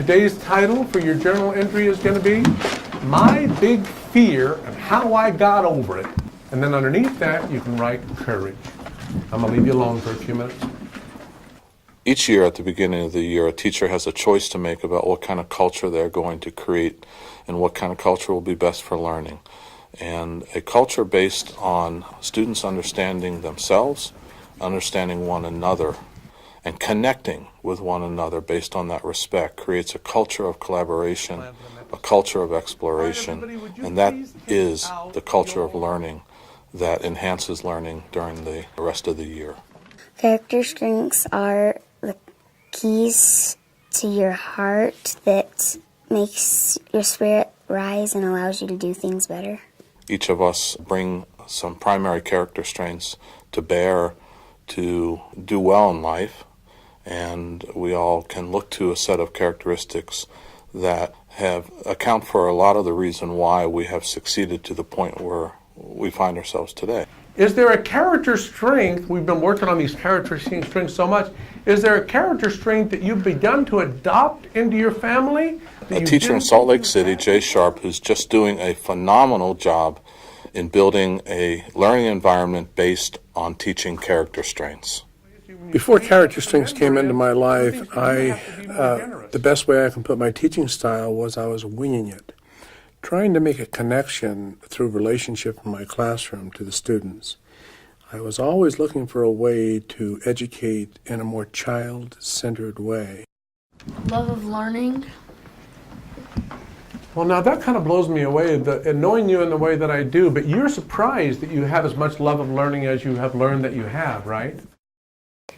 Today's title for your journal entry is going to be My Big Fear and How I Got Over It. And then underneath that, you can write courage. I'm going to leave you alone for a few minutes. Each year at the beginning of the year, a teacher has a choice to make about what kind of culture they're going to create and what kind of culture will be best for learning. And a culture based on students understanding themselves, understanding one another, and connecting with one another based on that respect creates a culture of collaboration, a culture of exploration, and that is the culture of learning that enhances learning during the rest of the year. Character strengths are the keys to your heart that makes your spirit rise and allows you to do things better. Each of us bring some primary character strengths to bear to do well in life, and we all can look to a set of characteristics that account for a lot of the reason why we have succeeded to the point where we find ourselves today. Is there a character strength, we've been working on these character strengths so much, is there a character strength that you've begun to adopt into your family? A teacher in Salt Lake City, Jay Sharp, who's just doing a phenomenal job in building a learning environment based on teaching character strengths. Before character strengths came into my life, the best way I can put my teaching style was I was winging it, trying to make a connection through relationship in my classroom to the students. I was always looking for a way to educate in a more child-centered way. Love of learning. Well, now that kind of blows me away, knowing you in the way that I do, but you're surprised that you have as much love of learning as you have learned that you have, right?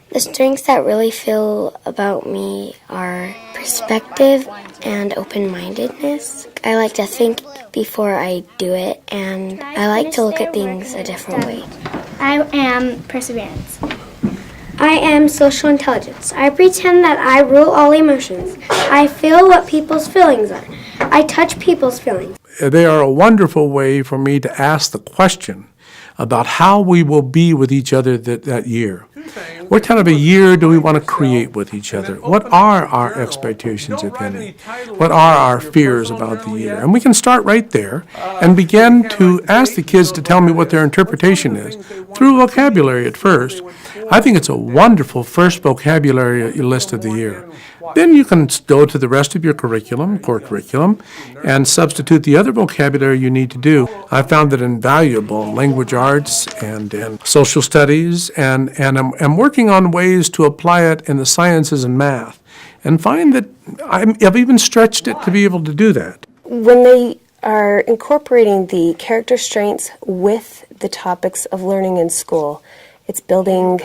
The strengths that really feel about me are perspective and open-mindedness. I like to think before I do it, and I like to look at things a different way. I am perseverance. I am social intelligence. I pretend that I rule all emotions. I feel what people's feelings are. I touch people's feelings. They are a wonderful way for me to ask the question about how we will be with each other that year. What kind of a year do we want to create with each other? What are our expectations, if any? What are our fears about the year? And we can start right there and begin to ask the kids to tell me what their interpretation is through vocabulary at first. I think it's a wonderful first vocabulary list of the year. Then you can go to the rest of your curriculum, core curriculum, and substitute the other vocabulary you need to do. I found it invaluable in language arts and in social studies, and I'm working on ways to apply it in the sciences and math, and find that I've even stretched it to be able to do that. When they are incorporating the character strengths with the topics of learning in school, it's building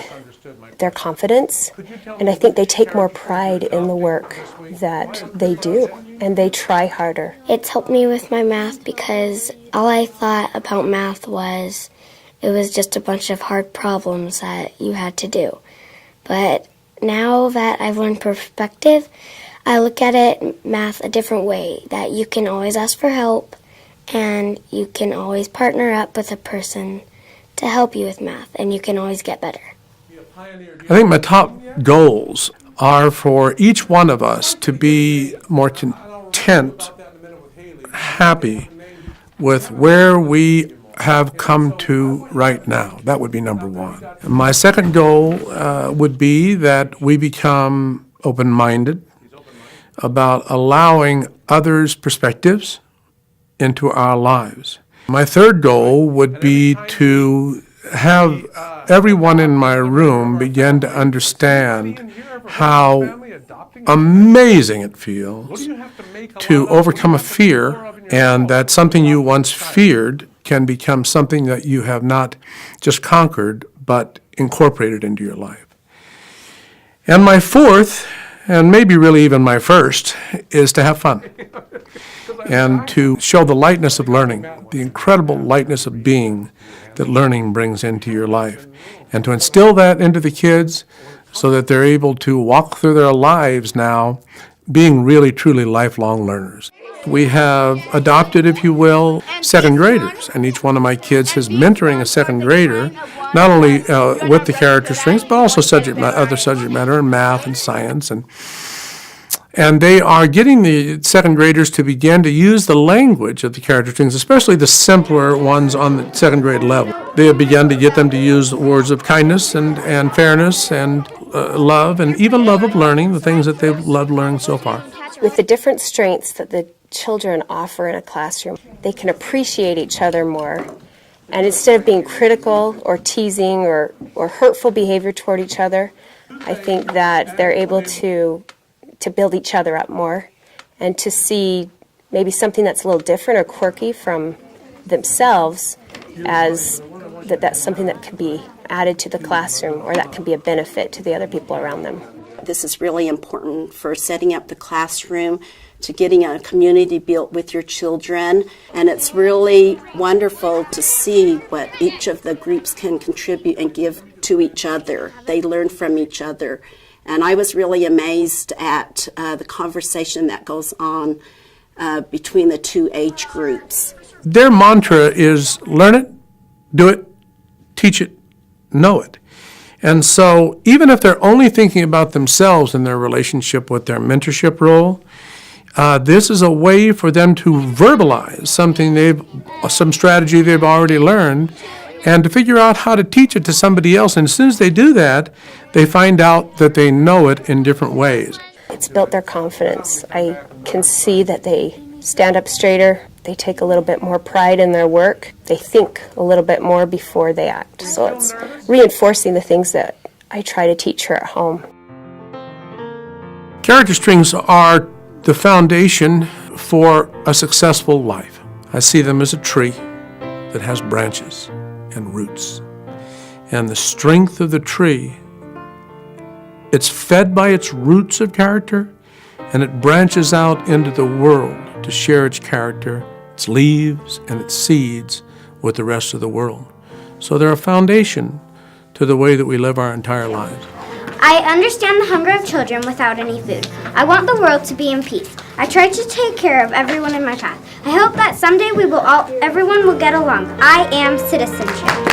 their confidence, and I think they take more pride in the work that they do, and they try harder. It's helped me with my math because all I thought about math was it was just a bunch of hard problems that you had to do. But now that I've learned perspective, I look at it, math, a different way, that you can always ask for help, and you can always partner up with a person to help you with math, and you can always get better. I think my top goals are for each one of us to be more content, happy with where we have come to right now. That would be number one. My second goal would be that we become open-minded about allowing others' perspectives into our lives. My third goal would be to have everyone in my room begin to understand how amazing it feels to overcome a fear, and that something you once feared can become something that you have not just conquered, but incorporated into your life. And my fourth, and maybe really even my first, is to have fun and to show the lightness of learning, the incredible lightness of being that learning brings into your life, and to instill that into the kids so that they're able to walk through their lives now being really, truly lifelong learners. We have adopted, if you will, second graders, and each one of my kids is mentoring a second grader, not only with the character strengths, but also other subject matter in math and science, And they are getting the second graders to begin to use the language of the character strings, especially the simpler ones on the second grade level. They have begun to get them to use words of kindness and fairness and love, and even love of learning, the things that they've loved learning so far. With the different strengths that the children offer in a classroom, they can appreciate each other more. And instead of being critical or teasing or hurtful behavior toward each other, I think that they're able to build each other up more and to see maybe something that's a little different or quirky from themselves as that's something that could be added to the classroom or that can be a benefit to the other people around them. This is really important for setting up the classroom, to getting a community built with your children, and it's really wonderful to see what each of the groups can contribute and give to each other. They learn from each other, and I was really amazed at the conversation that goes on between the two age groups. Their mantra is learn it, do it, teach it, know it. And so even if they're only thinking about themselves in their relationship with their mentorship role, this is a way for them to verbalize some strategy they've already learned, and to figure out how to teach it to somebody else. And as soon as they do that, they find out that they know it in different ways. It's built their confidence. I can see that they stand up straighter. They take a little bit more pride in their work. They think a little bit more before they act. So it's reinforcing the things that I try to teach her at home. Character strings are the foundation for a successful life. I see them as a tree that has branches and roots. And the strength of the tree, it's fed by its roots of character, and it branches out into the world to share its character, its leaves, and its seeds with the rest of the world. So they're a foundation to the way that we live our entire lives. I understand the hunger of children without any food. I want the world to be in peace. I try to take care of everyone in my path. I hope that someday everyone will get along. I am citizenship.